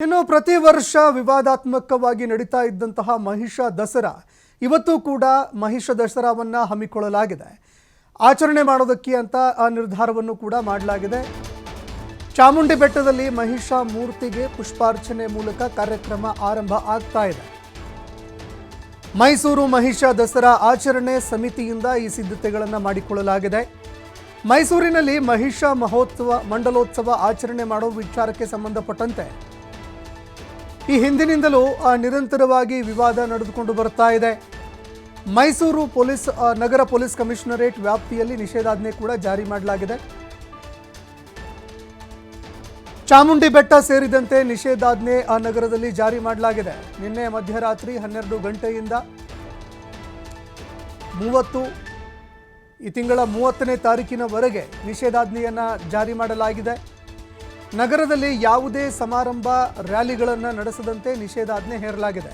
ಇನ್ನು ಪ್ರತಿ ವರ್ಷ ವಿವಾದಾತ್ಮಕವಾಗಿ ನಡೀತಾ ಇದ್ದಂತಹ ಮಹಿಷ ದಸರಾ ಇವತ್ತು ಕೂಡ ಮಹಿಷ ದಸರಾವನ್ನು ಹಮ್ಮಿಕೊಳ್ಳಲಾಗಿದೆ. ಆಚರಣೆ ಮಾಡೋದಕ್ಕೆ ಅಂತ ಆ ನಿರ್ಧಾರವನ್ನು ಕೂಡ ಮಾಡಲಾಗಿದೆ. ಚಾಮುಂಡಿ ಬೆಟ್ಟದಲ್ಲಿ ಮಹಿಷ ಮೂರ್ತಿಗೆ ಪುಷ್ಪಾರ್ಚನೆ ಮೂಲಕ ಕಾರ್ಯಕ್ರಮ ಆರಂಭ ಆಗ್ತಾ ಇದೆ. ಮೈಸೂರು ಮಹಿಷ ದಸರಾ ಆಚರಣೆ ಸಮಿತಿಯಿಂದ ಈ ಸಿದ್ಧತೆಗಳನ್ನು ಮಾಡಿಕೊಳ್ಳಲಾಗಿದೆ. ಮೈಸೂರಿನಲ್ಲಿ ಮಹಿಷ ಮಂಡಲೋತ್ಸವ ಆಚರಣೆ ಮಾಡೋ ವಿಚಾರಕ್ಕೆ ಸಂಬಂಧಪಟ್ಟಂತೆ ಈ ಹಿಂದಿನಿಂದಲೂ ನಿರಂತರವಾಗಿ ವಿವಾದ ನಡೆದುಕೊಂಡು ಬರ್ತಾ ಇದೆ. ಮೈಸೂರು ನಗರ ಪೊಲೀಸ್ ಕಮಿಷನರೇಟ್ ವ್ಯಾಪ್ತಿಯಲ್ಲಿ ನಿಷೇಧಾಜ್ಞೆ ಕೂಡ ಜಾರಿ ಮಾಡಲಾಗಿದೆ. ಚಾಮುಂಡಿ ಬೆಟ್ಟ ಸೇರಿದಂತೆ ನಿಷೇಧಾಜ್ಞೆ ಆ ನಗರದಲ್ಲಿ ಜಾರಿ ಮಾಡಲಾಗಿದೆ. ನಿನ್ನೆ ಮಧ್ಯರಾತ್ರಿ 12 ಗಂಟೆಯಿಂದ ಈ ತಿಂಗಳ 30ನೇ ತಾರೀಕಿನವರೆಗೆ ನಿಷೇಧಾಜ್ಞೆಯನ್ನು ಜಾರಿ ಮಾಡಲಾಗಿದೆ. ನಗರದಲ್ಲಿ ಯಾವುದೇ ಸಮಾರಂಭ ರ್ಯಾಲಿಗಳನ್ನು ನಡೆಸದಂತೆ ನಿಷೇಧಾಜ್ಞೆ ಹೇರಲಾಗಿದೆ.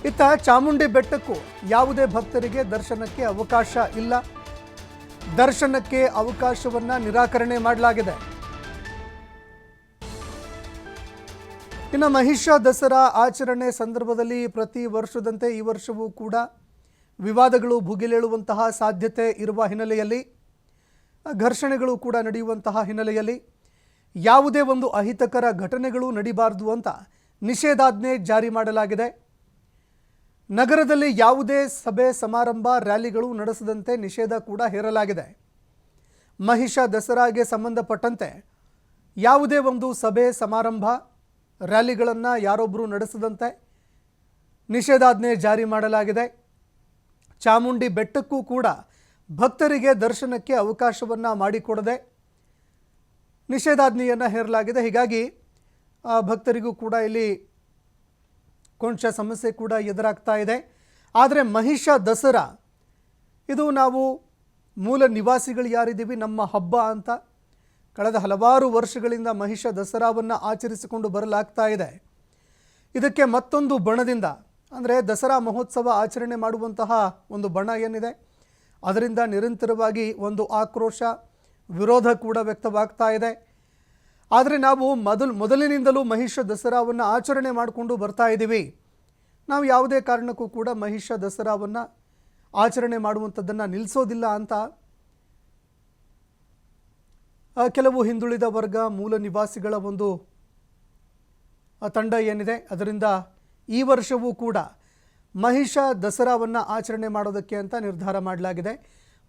ಇತ್ತ ಚಾಮುಂಡಿ ಬೆಟ್ಟಕ್ಕೂ ಯಾವುದೇ ಭಕ್ತರಿಗೆ ದರ್ಶನಕ್ಕೆ ಅವಕಾಶ ಇಲ್ಲ. ದರ್ಶನಕ್ಕೆ ಅವಕಾಶವನ್ನು ನಿರಾಕರಣೆ ಮಾಡಲಾಗಿದೆ. ಇನ್ನು ಮಹಿಷ ದಸರಾ ಆಚರಣೆ ಸಂದರ್ಭದಲ್ಲಿ ಪ್ರತಿ ವರ್ಷದಂತೆ ಈ ವರ್ಷವೂ ಕೂಡ ವಿವಾದಗಳು ಭುಗಿಲೇಳುವಂತಹ ಸಾಧ್ಯತೆ ಇರುವ ಹಿನ್ನೆಲೆಯಲ್ಲಿ, ಘರ್ಷಣೆಗಳು ಕೂಡ ನಡೆಯುವಂತಹ ಹಿನ್ನೆಲೆಯಲ್ಲಿ ಯಾವುದೇ ಒಂದು ಅಹಿತಕರ ಘಟನೆಗಳು ನಡೀಬಾರದು ಅಂತ ನಿಷೇಧಾಜ್ಞೆ ಜಾರಿ ಮಾಡಲಾಗಿದೆ. ನಗರದಲ್ಲಿ ಯಾವುದೇ ಸಭೆ ಸಮಾರಂಭ ರ್ಯಾಲಿಗಳು ನಡೆಸದಂತೆ ನಿಷೇಧ ಕೂಡ ಹೇರಲಾಗಿದೆ. ಮಹಿಷ ದಸರಾಗೆ ಸಂಬಂಧಪಟ್ಟಂತೆ ಯಾವುದೇ ಒಂದು ಸಭೆ ಸಮಾರಂಭ ರ್ಯಾಲಿಗಳನ್ನು ಯಾರೊಬ್ಬರು ನಡೆಸದಂತೆ ನಿಷೇಧಾಜ್ಞೆ ಜಾರಿ ಮಾಡಲಾಗಿದೆ. ಚಾಮುಂಡಿ ಬೆಟ್ಟಕ್ಕೂ ಕೂಡ ಭಕ್ತರಿಗೆ ದರ್ಶನಕ್ಕೆ ಅವಕಾಶವನ್ನು ಮಾಡಿಕೊಡದೆ ನಿಷೇಧಾಜ್ಞೆಯನ್ನು ಹೇರಲಾಗಿದೆ. ಹೀಗಾಗಿ ಭಕ್ತರಿಗೂ ಕೂಡ ಇಲ್ಲಿ ಕೊಂಚ ಸಮಸ್ಯೆ ಕೂಡ ಎದುರಾಗ್ತಾ ಇದೆ. ಆದರೆ ಮಹಿಷ ದಸರಾ ಇದು ನಾವು ಮೂಲ ನಿವಾಸಿಗಳು ಯಾರಿದ್ದೀವಿ, ನಮ್ಮ ಹಬ್ಬ ಅಂತ ಕಳೆದ ಹಲವಾರು ವರ್ಷಗಳಿಂದ ಮಹಿಷ ದಸರಾವನ್ನು ಆಚರಿಸಿಕೊಂಡು ಬರಲಾಗ್ತಾ ಇದೆ. ಇದಕ್ಕೆ ಮತ್ತೊಂದು ಬಣದಿಂದ, ಅಂದರೆ ದಸರಾ ಮಹೋತ್ಸವ ಆಚರಣೆ ಮಾಡುವಂತಹ ಒಂದು ಬಣ ಏನಿದೆ ಅದರಿಂದ ನಿರಂತರವಾಗಿ ಒಂದು ಆಕ್ರೋಶ ವಿರೋಧ ಕೂಡ ವ್ಯಕ್ತವಾಗ್ತಾ ಇದೆ. ಆದರೆ ನಾವು ಮೊದಲಿನಿಂದಲೂ ಮಹಿಷ ದಸರಾವನ್ನು ಆಚರಣೆ ಮಾಡಿಕೊಂಡು ಬರ್ತಾ ಇದ್ದೀವಿ. ನಾವು ಯಾವುದೇ ಕಾರಣಕ್ಕೂ ಕೂಡ ಮಹಿಷ ದಸರಾವನ್ನು ಆಚರಣೆ ಮಾಡುವಂಥದ್ದನ್ನು ನಿಲ್ಲಿಸೋದಿಲ್ಲ ಅಂತ ಕೆಲವು ಹಿಂದುಳಿದ ವರ್ಗ ಮೂಲ ನಿವಾಸಿಗಳ ಒಂದು ತಂಡ ಏನಿದೆ ಅದರಿಂದ ಈ ವರ್ಷವೂ ಕೂಡ ಮಹಿಷ ದಸರಾವನ್ನು ಆಚರಣೆ ಮಾಡೋದಕ್ಕೆ ಅಂತ ನಿರ್ಧಾರ ಮಾಡಲಾಗಿದೆ.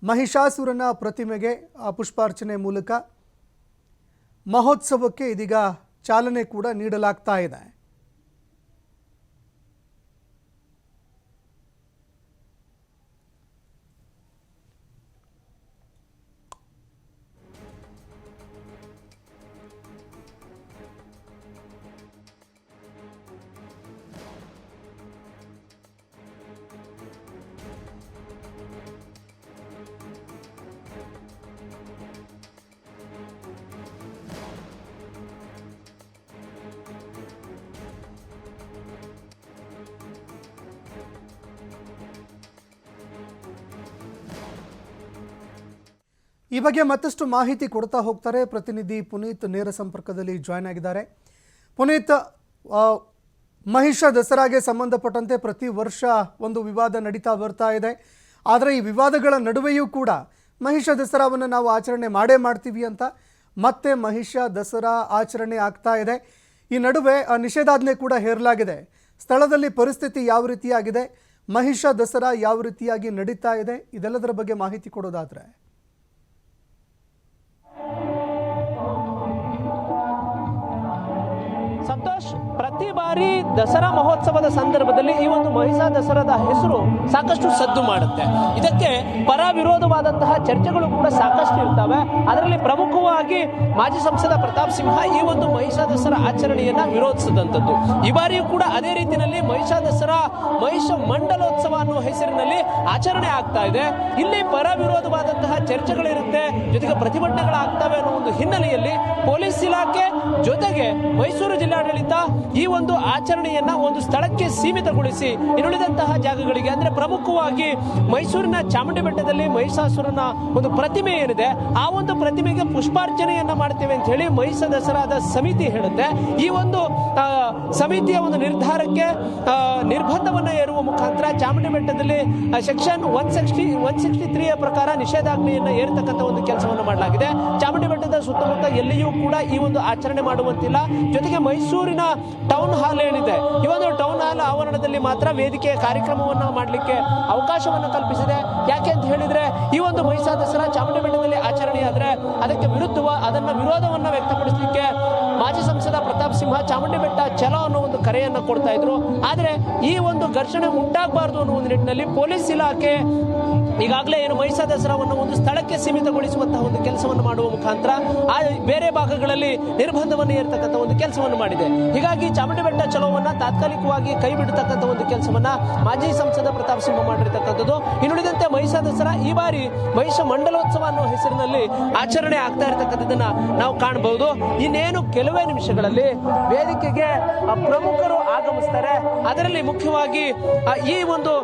ಮಹಿಷಾಸುರನ ಪ್ರತಿಮೆಗೆ ಪುಷ್ಪಾರ್ಚನೆ ಮೂಲಕ ಮಹೋತ್ಸವಕ್ಕೆ ಇದೀಗ ಚಾಲನೆ ಕೂಡ ನೀಡಲಾಗ್ತಾ ಇದೆ. ಈ ಬಗ್ಗೆ ಮತ್ತಷ್ಟು ಮಾಹಿತಿ ಕೊಡ್ತಾ ಹೋಗ್ತಾರೆ ಪ್ರತಿನಿಧಿ ಪುನೀತ್ ನೇರ ಸಂಪರ್ಕದಲ್ಲಿ ಜಾಯ್ನ್ ಆಗಿದ್ದಾರೆ. ಪುನೀತ್, ಮಹಿಷ ದಸರಾಗೆ ಸಂಬಂಧಪಟ್ಟಂತೆ ಪ್ರತಿ ವರ್ಷ ಒಂದು ವಿವಾದ ನಡೀತಾ ಬರ್ತಾ ಇದೆ. ಆದರೆ ಈ ವಿವಾದಗಳ ನಡುವೆಯೂ ಕೂಡ ಮಹಿಷ ದಸರಾವನ್ನು ನಾವು ಆಚರಣೆ ಮಾಡ್ತೀವಿ ಅಂತ ಮತ್ತೆ ಮಹಿಷ ದಸರಾ ಆಚರಣೆ ಆಗ್ತಾ ಇದೆ. ಈ ನಡುವೆ ನಿಷೇಧಾಜ್ಞೆ ಕೂಡ ಹೇರಲಾಗಿದೆ. ಸ್ಥಳದಲ್ಲಿ ಪರಿಸ್ಥಿತಿ ಯಾವ ರೀತಿಯಾಗಿದೆ, ಮಹಿಷ ದಸರಾ ಯಾವ ರೀತಿಯಾಗಿ ನಡೀತಾ ಇದೆ, ಇದೆಲ್ಲದರ ಬಗ್ಗೆ ಮಾಹಿತಿ ಕೊಡೋದಾದ್ರೆ. ಸಂತೋಷ್, ಪ್ರತಿ ಬಾರಿ ದಸರಾ ಮಹೋತ್ಸವದ ಸಂದರ್ಭದಲ್ಲಿ ಈ ಒಂದು ಮಹಿಷ ದಸರಾದ ಹೆಸರು ಸಾಕಷ್ಟು ಸದ್ದು ಮಾಡುತ್ತೆ. ಇದಕ್ಕೆ ಪರ ವಿರೋಧವಾದಂತಹ ಚರ್ಚೆಗಳು ಕೂಡ ಸಾಕಷ್ಟು ಇರ್ತವೆ. ಅದರಲ್ಲಿ ಪ್ರಮುಖವಾಗಿ ಮಾಜಿ ಸಂಸದ ಪ್ರತಾಪ್ ಸಿಂಹ ಈ ಒಂದು ಮಹಿಷ ದಸರಾ ಆಚರಣೆಯನ್ನ ವಿರೋಧಿಸಿದಂಥದ್ದು. ಈ ಬಾರಿಯೂ ಕೂಡ ಅದೇ ರೀತಿಯಲ್ಲಿ ಮಹಿಷ ದಸರಾ ಮಹಿಷ ಮಂಡಲೋತ್ಸವ ಅನ್ನುವ ಹೆಸರಿನಲ್ಲಿ ಆಚರಣೆ ಆಗ್ತಾ ಇದೆ. ಇಲ್ಲಿ ಪರ ವಿರೋಧವಾದಂತಹ ಚರ್ಚೆಗಳಿರುತ್ತೆ, ಜೊತೆಗೆ ಪ್ರತಿಭಟನೆಗಳಾಗ್ತವೆ ಅನ್ನೋ ಒಂದು ಹಿನ್ನೆಲೆಯಲ್ಲಿ ಪೊಲೀಸ್ ಇಲಾಖೆ ಜೊತೆಗೆ ಮೈಸೂರು ಜಿಲ್ಲಾಡಳಿತ ಈ ಒಂದು ಆಚರಣೆಯನ್ನ ಒಂದು ಸ್ಥಳಕ್ಕೆ ಸೀಮಿತಗೊಳಿಸಿ ಇನ್ನುಳಿದಂತಹ ಜಾಗಗಳಿಗೆ, ಅಂದ್ರೆ ಪ್ರಮುಖವಾಗಿ ಮೈಸೂರಿನ ಚಾಮುಂಡಿ ಬೆಟ್ಟದಲ್ಲಿ ಮಹಿಷಾಸುರನ ಒಂದು ಪ್ರತಿಮೆ ಏನಿದೆ ಆ ಒಂದು ಪ್ರತಿಮೆಗೆ ಪುಷ್ಪಾರ್ಚನೆಯನ್ನ ಮಾಡ್ತೇವೆ ಅಂತ ಹೇಳಿ ಮಹಿಷ ದಸರಾದ ಸಮಿತಿ ಹೇಳುತ್ತೆ. ಈ ಒಂದು ಸಮಿತಿಯ ಒಂದು ನಿರ್ಧಾರಕ್ಕೆ ನಿರ್ಬಂಧವನ್ನ ಏರುವ ಮುಖಾಂತರ ಚಾಮುಂಡಿ ಬೆಟ್ಟದಲ್ಲಿ ಸೆಕ್ಷನ್ 163 ಪ್ರಕಾರ ನಿಷೇಧಾಜ್ಞೆಯನ್ನ ಏರ್ತಕ್ಕಂಥ ಒಂದು ಕೆಲಸವನ್ನು ಮಾಡಲಾಗಿದೆ. ಚಾಮುಂಡಿ ಬೆಟ್ಟದ ಸುತ್ತಮುತ್ತ ಎಲ್ಲಿಯೂ ಕೂಡ ಈ ಒಂದು ಆಚರಣೆ ಮಾಡುವಂತಿಲ್ಲ. ಜೊತೆಗೆ ಮೈಸೂರಿನ ಟೌನ್ ಹಾಲ್ ಏನಿದೆ ಈ ಒಂದು ಟೌನ್ ಹಾಲ್ ಆವರಣದಲ್ಲಿ ಮಾತ್ರ ವೇದಿಕೆಯ ಕಾರ್ಯಕ್ರಮವನ್ನ ಮಾಡಲಿಕ್ಕೆ ಅವಕಾಶವನ್ನು ಕಲ್ಪಿಸಿದೆ. ಯಾಕೆ ಅಂತ ಹೇಳಿದ್ರೆ ಈ ಒಂದು ಮಹಿಷಾ ದಸರಾ ಚಾಮುಂಡಿ ಬೆಟ್ಟದಲ್ಲಿ ಆಚರಣೆ ಆದ್ರೆ ಅದಕ್ಕೆ ಅದನ್ನ ವಿರೋಧವನ್ನ ವ್ಯಕ್ತಪಡಿಸಲಿಕ್ಕೆ ಮಾಜಿ ಸಂಸದ ಪ್ರತಾಪ್ ಸಿಂಹ ಚಾಮುಂಡಿ ಬೆಟ್ಟ ಚಲೋ ಅನ್ನೋ ಒಂದು ಕರೆಯನ್ನ ಕೊಡ್ತಾ ಇದ್ರು. ಆದ್ರೆ ಈ ಒಂದು ಘರ್ಷಣೆ ಉಂಟಾಗಬಾರದು ಅನ್ನೋ ಒಂದು ನಿಟ್ಟಿನಲ್ಲಿ ಪೊಲೀಸ್ ಇಲಾಖೆ ಈಗಾಗಲೇ ಏನು ಮಹಿಷಾ ದಸರಾವನ್ನು ಒಂದು ಸ್ಥಳಕ್ಕೆ ಸೀಮಿತಗೊಳಿಸುವಂತಹ ಒಂದು ಕೆಲಸವನ್ನು ಮಾಡುವ ಮುಖಾಂತರ ಬೇರೆ ಭಾಗಗಳಲ್ಲಿ ನಿರ್ಬಂಧವನ್ನು ಏರ್ತಕ್ಕಂಥ ಒಂದು ಕೆಲಸವನ್ನು ಮಾಡಿದೆ. ಹೀಗಾಗಿ ಚಾಮುಂಡಿ ಬೆಟ್ಟ ಚಲೋವನ್ನ ತಾತ್ಕಾಲಿಕವಾಗಿ ಕೈ ಬಿಡತಕ್ಕಂಥ ಒಂದು ಕೆಲಸವನ್ನ ಮಾಜಿ ಸಂಸದ ಪ್ರತಾಪ್ ಸಿಂಹ ಮಾಡಿರ್ತಕ್ಕಂಥದ್ದು. ಇನ್ನುಳಿದಂತೆ ಮಹಿಷಾ ದಸರಾ ಈ ಬಾರಿ ಮಹಿಷ ಮಂಡಲೋತ್ಸವ ಅನ್ನೋ ಹೆಸರಿನಲ್ಲಿ ಆಚರಣೆ ಆಗ್ತಾ ಇರತಕ್ಕಂಥದ್ದನ್ನ ನಾವು ಕಾಣಬಹುದು. ಇನ್ನೇನು ಕೆಲವೇ ನಿಮಿಷಗಳಲ್ಲಿ ವೇದಿಕೆಗೆ ಪ್ರಮುಖರು ಆಗಮಿಸ್ತಾರೆ. ಅದರಲ್ಲಿ ಮುಖ್ಯವಾಗಿ ಈ ಒಂದು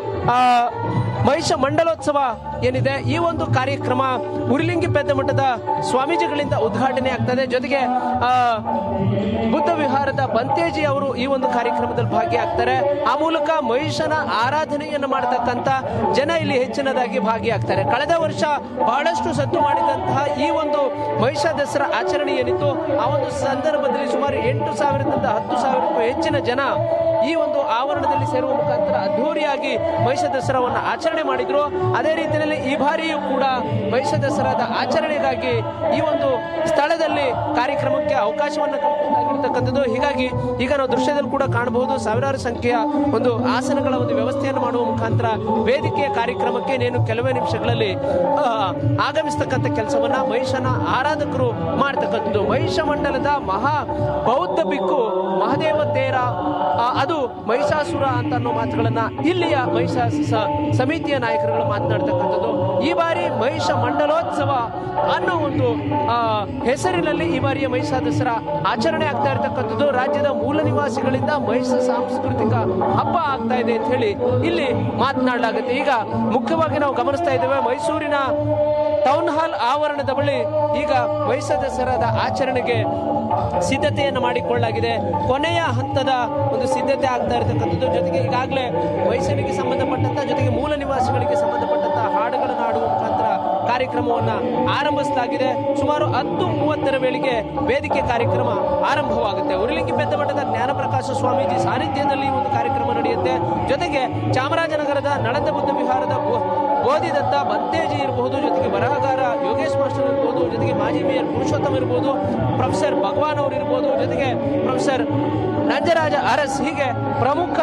ಮಹಿಷ ಮಂಡಲೋತ್ಸವ ಏನಿದೆ ಈ ಒಂದು ಕಾರ್ಯಕ್ರಮ ಉರಿಲಿಂಗಿ ಪೆದ್ದಮಠದ ಸ್ವಾಮೀಜಿಗಳಿಂದ ಉದ್ಘಾಟನೆ ಆಗ್ತದೆ. ಜೊತೆಗೆ ಬುದ್ಧ ವಿಹಾರದ ಬಂತೇಜಿ ಅವರು ಈ ಒಂದು ಕಾರ್ಯಕ್ರಮದಲ್ಲಿ ಭಾಗಿಯಾಗ್ತಾರೆ. ಆ ಮೂಲಕ ಮಹಿಷನ ಆರಾಧನೆಯನ್ನು ಮಾಡತಕ್ಕಂತ ಜನ ಇಲ್ಲಿ ಹೆಚ್ಚಿನದಾಗಿ ಭಾಗಿಯಾಗ್ತಾರೆ. ಕಳೆದ ವರ್ಷ ಬಹಳಷ್ಟು ಸದ್ದು ಮಾಡಿದಂತಹ ಈ ಒಂದು ಮಹಿಷಾ ದಸರಾ ಆಚರಣೆ ಏನಿತ್ತು ಆ ಒಂದು ಸಂದರ್ಭದಲ್ಲಿ ಸುಮಾರು 8,000ದಿಂದ 10,000ಕ್ಕೂ ಹೆಚ್ಚಿನ ಜನ ಈ ಒಂದು ಆವರಣದಲ್ಲಿ ಸೇರುವ ಮುಖಾಂತರ ಅದ್ಧೂರಿಯಾಗಿ ಮಹಿಷಾ ದಸರಾವನ್ನು ಆಚರಣೆ ಮಾಡಿದ್ರು. ಅದೇ ರೀತಿಯಲ್ಲಿ ಈ ಬಾರಿಯೂ ಕೂಡ ಮಹಿಷಾ ದಸರಾದ ಆಚರಣೆಗಾಗಿ ಈ ಒಂದು ಸ್ಥಳದಲ್ಲಿ ಕಾರ್ಯಕ್ರಮಕ್ಕೆ ಅವಕಾಶವನ್ನು ಕಲ್ಪಿಸಲಾಗಿರ್ತಕ್ಕಂಥದ್ದು. ಹೀಗಾಗಿ ಈಗ ನಾವು ದೃಶ್ಯದಲ್ಲಿ ಕೂಡ ಕಾಣಬಹುದು ಸಾವಿರಾರು ಸಂಖ್ಯೆಯ ಒಂದು ಆಸನಗಳ ಒಂದು ವ್ಯವಸ್ಥೆಯನ್ನು ಮಾಡುವ ಮುಖಾಂತರ ವೇದಿಕೆಯ ಕಾರ್ಯಕ್ರಮಕ್ಕೆ ನೇನು ಕೆಲವೇ ನಿಮಿಷಗಳಲ್ಲಿ ಆಗಮಿಸ್ತಕ್ಕಂಥ ಕೆಲಸವನ್ನ ಮಹಿಷನ ಆರಾಧಕರು ಮಾಡ್ತಕ್ಕಂಥದ್ದು. ಮಹಿಷ ಮಂಡಲದ ಮಹಾ ಬೌದ್ಧ ಬಿಕ್ಕು ಮಹದೇವ ತೇರ ಅದು ಮಹಿಷಾಸುರ ಅಂತ ಅನ್ನೋ ಮಾತುಗಳನ್ನ ಇಲ್ಲಿಯ ಮಹಿಷಾ ಸಮಿತಿಯ ನಾಯಕರುಗಳು ಮಾತನಾಡ್ತಕ್ಕಂಥದ್ದು. ಈ ಬಾರಿ ಮಹಿಷ ಮಂಡಲೋತ್ಸವ ಅನ್ನೋ ಒಂದು ಹೆಸರಿನಲ್ಲಿ ಈ ಬಾರಿಯ ಮಹಿಷಾ ದಸರಾ ಆಚರಣೆ ಆಗ್ತಾ ಇರತಕ್ಕಂಥದ್ದು. ರಾಜ್ಯದ ಮೂಲ ನಿವಾಸಿಗಳಿಂದ ಮಹಿಷ ಸಾಂಸ್ಕೃತಿಕ ಹಬ್ಬ ಆಗ್ತಾ ಇದೆ ಅಂತ ಹೇಳಿ ಇಲ್ಲಿ ಮಾತನಾಡಲಾಗುತ್ತೆ. ಈಗ ಮುಖ್ಯವಾಗಿ ನಾವು ಗಮನಿಸ್ತಾ ಇದ್ದೇವೆ ಮೈಸೂರಿನ ಟೌನ್ ಹಾಲ್ ಆವರಣದ ಬಳಿ ಈಗ ಮಹಿಷಾ ದಸರಾದ ಆಚರಣೆಗೆ ಸಿದ್ಧತೆಯನ್ನು ಮಾಡಿಕೊಳ್ಳಲಾಗಿದೆ. ಕೊನೆಯ ಹಂತದ ಒಂದು ಸಿದ್ಧತೆ ಆಗ್ತಾ ಇರತಕ್ಕಂಥದ್ದು. ಜೊತೆಗೆ ಈಗಾಗಲೇ ಮೈಸೂರಿಗೆ ಸಂಬಂಧಪಟ್ಟಂತ ಜೊತೆಗೆ ಮೂಲ ನಿವಾಸಿಗಳಿಗೆ ಸಂಬಂಧಪಟ್ಟಂತ ಹಾಡುಗಳನ್ನು ಹಾಡುವ ಮುಖಾಂತರ ಕಾರ್ಯಕ್ರಮವನ್ನ ಆರಂಭಿಸಲಾಗಿದೆ. ಸುಮಾರು 10:30 ವೇಳೆಗೆ ವೇದಿಕೆ ಕಾರ್ಯಕ್ರಮ ಆರಂಭವಾಗುತ್ತೆ. ಉರಿಲಿಂಗಿ ಪೆದ್ದಮಠದ ಜ್ಞಾನಪ್ರಕಾಶ ಸ್ವಾಮೀಜಿ ಸಾನ್ನಿಧ್ಯದಲ್ಲಿ ಒಂದು ಕಾರ್ಯಕ್ರಮ ನಡೆಯುತ್ತೆ. ಜೊತೆಗೆ ಚಾಮರಾಜನಗರದ ನಳಂದ ಬುದ್ಧ ವಿಹಾರದ ಬೋಧಿದತ್ತ ಬಂತೇಜಿ ಇರಬಹುದು, ಜೊತೆಗೆ ಬರಹಗಾರ ಯೋಗೇಶ್ ಮಾಸ್ಟರ್ ಇರಬಹುದು, ಜೊತೆಗೆ ಮಾಜಿ ಮೇಯರ್ ಪುರುಷೋತ್ತಮ್ ಇರಬಹುದು, ಪ್ರೊಫೆಸರ್ ಭಗವಾನ್ ಅವರು ಇರಬಹುದು, ಜೊತೆಗೆ ಪ್ರೊಫೆಸರ್ ನಂಜರಾಜ ಅರಸ್, ಹೀಗೆ ಪ್ರಮುಖ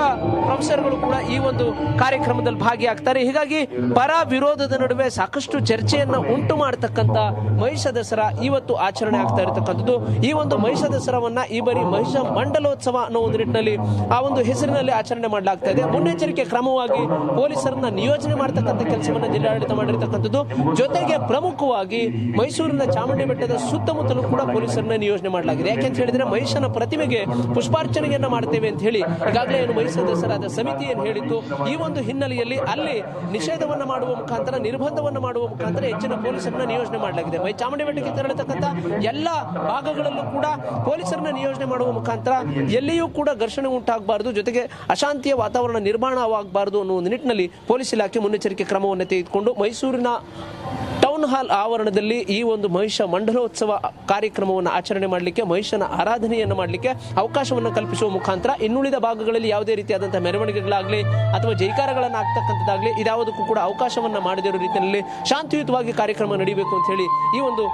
ಪ್ರೊಫೆಸರ್ಗಳು ಕೂಡ ಈ ಒಂದು ಕಾರ್ಯಕ್ರಮದಲ್ಲಿ ಭಾಗಿಯಾಗ್ತಾರೆ. ಹೀಗಾಗಿ ಪರ ವಿರೋಧದ ನಡುವೆ ಸಾಕಷ್ಟು ಚರ್ಚೆಯನ್ನ ಉಂಟು ಮಾಡತಕ್ಕಂತ ಮಹಿಷ ದಸರಾ ಇವತ್ತು ಆಚರಣೆ ಆಗ್ತಾ ಇರತಕ್ಕಂಥದ್ದು. ಈ ಒಂದು ಮಹಿಷ ದಸರಾವನ್ನ ಈ ಬಾರಿ ಮಹಿಷ ಮಂಡಲೋತ್ಸವ ಅನ್ನೋ ಒಂದು ನಿಟ್ಟಿನಲ್ಲಿ ಆ ಒಂದು ಹೆಸರಿನಲ್ಲಿ ಆಚರಣೆ ಮಾಡಲಾಗ್ತಾ ಇದೆ. ಮುನ್ನೆಚ್ಚರಿಕೆ ಕ್ರಮವಾಗಿ ಪೊಲೀಸರನ್ನ ನಿಯೋಜನೆ ಮಾಡತಕ್ಕಂಥ ಕೆಲಸವನ್ನ ಜಿಲ್ಲಾಡಳಿತ ಮಾಡಿರ್ತಕ್ಕಂಥದ್ದು. ಜೊತೆಗೆ ಪ್ರಮುಖವಾಗಿ ಮೈಸೂರಿನ ಚಾಮುಂಡಿ ಬೆಟ್ಟದ ಸುತ್ತಮುತ್ತಲೂ ಕೂಡ ಪೊಲೀಸರನ್ನ ನಿಯೋಜನೆ ಮಾಡಲಾಗಿದೆ. ಯಾಕೆಂತ ಹೇಳಿದ್ರೆ ಮಹಿಷನ ಪ್ರತಿಮೆಗೆ ಪುಷ್ಪಾರ್ಚನೆಯನ್ನ ಮಾಡ್ತೇವೆ ಅಂತ ಹೇಳಿ ಈಗಾಗಲೇ ಏನು ಮಹಿಷಾ ದಸರಾದ ಸಮಿತಿ ಏನು ಹೇಳಿತ್ತು. ಈ ಒಂದು ಹಿನ್ನೆಲೆಯಲ್ಲಿ ಅಲ್ಲಿ ನಿಷೇಧವನ್ನ ಮಾಡುವ ಮುಖಾಂತರ ನಿರ್ಬಂಧವನ್ನ ಮಾಡುವ ಮುಖಾಂತರ ಹೆಚ್ಚಿನ ಪೊಲೀಸರನ್ನ ನಿಯೋಜನೆ ಮಾಡಲಾಗಿದೆ. ಚಾಮುಂಡಿ ಬೆಟ್ಟಕ್ಕೆ ತೆರಳತಕ್ಕಂಥ ಎಲ್ಲ ಭಾಗಗಳಲ್ಲೂ ಕೂಡ ಪೊಲೀಸರನ್ನ ನಿಯೋಜನೆ ಮಾಡುವ ಮುಖಾಂತರ ಎಲ್ಲಿಯೂ ಕೂಡ ಘರ್ಷಣೆ ಉಂಟಾಗಬಾರದು, ಜೊತೆಗೆ ಅಶಾಂತಿಯ ವಾತಾವರಣ ನಿರ್ಮಾಣವಾಗಬಾರದು ಅನ್ನೋ ಒಂದು ನಿಟ್ಟಿನಲ್ಲಿ ಪೊಲೀಸ್ ಇಲಾಖೆ ಮುನ್ನೆಚ್ಚರಿಕೆ ಕ್ರಮವನ್ನು ತೆಗೆದುಕೊಂಡು ಮೈಸೂರಿನ ಟೌನ್ ಹಾಲ್ ಆವರಣದಲ್ಲಿ ಈ ಒಂದು ಮಹಿಷ ಮಂಡಲೋತ್ಸವ ಕಾರ್ಯಕ್ರಮವನ್ನು ಆಚರಣೆ ಮಾಡಲಿಕ್ಕೆ, ಮಹಿಷನ ಆರಾಧನೆಯನ್ನು ಮಾಡಲಿಕ್ಕೆ ಅವಕಾಶವನ್ನು ಕಲ್ಪಿಸುವ ಮುಖಾಂತರ ಇನ್ನುಳಿದ ಭಾಗಗಳಲ್ಲಿ ಯಾವುದೇ ರೀತಿಯಾದಂತಹ ಮೆರವಣಿಗೆಗಳಾಗಲಿ ಅಥವಾ ಜೈಕಾರಗಳನ್ನು ಆಗ್ತಕ್ಕಂಥದ್ದಾಗಲಿ ಇದ್ಯಾವುದಕ್ಕೂ ಕೂಡ ಅವಕಾಶವನ್ನ ಮಾಡದಿರೋ ರೀತಿಯಲ್ಲಿ ಶಾಂತಿಯುತವಾಗಿ ಕಾರ್ಯಕ್ರಮ ನಡೀಬೇಕು ಅಂತ ಹೇಳಿ ಈ ಒಂದು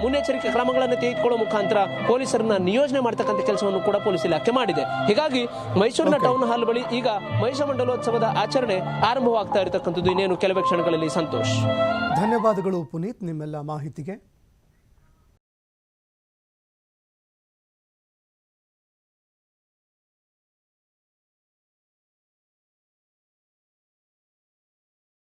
ಮುನ್ನೆಚ್ಚರಿಕೆ ಕ್ರಮಗಳನ್ನು ತೆಗೆದುಕೊಳ್ಳುವ ಮುಖಾಂತರ ಪೊಲೀಸರನ್ನ ನಿಯೋಜನೆ ಮಾಡತಕ್ಕಂಥ ಕೆಲಸವನ್ನು ಕೂಡ ಪೊಲೀಸ್ ಇಲಾಖೆ ಮಾಡಿದೆ. ಹೀಗಾಗಿ ಮೈಸೂರಿನ ಟೌನ್ ಹಾಲ್ ಬಳಿ ಈಗ ಮಹಿಷ ಮಂಡಲೋತ್ಸವದ ಆಚರಣೆ ಆರಂಭವಾಗ್ತಾ ಇರತಕ್ಕಂಥದ್ದು ಇನ್ನೇನು ಕೆಲವೇ ಕ್ಷಣಗಳಲ್ಲಿ. ಸಂತೋಷ್, ಧನ್ಯವಾದಗಳು ಪುನೀತ್ ನಿಮ್ಮೆಲ್ಲ ಮಾಹಿತಿಗೆ.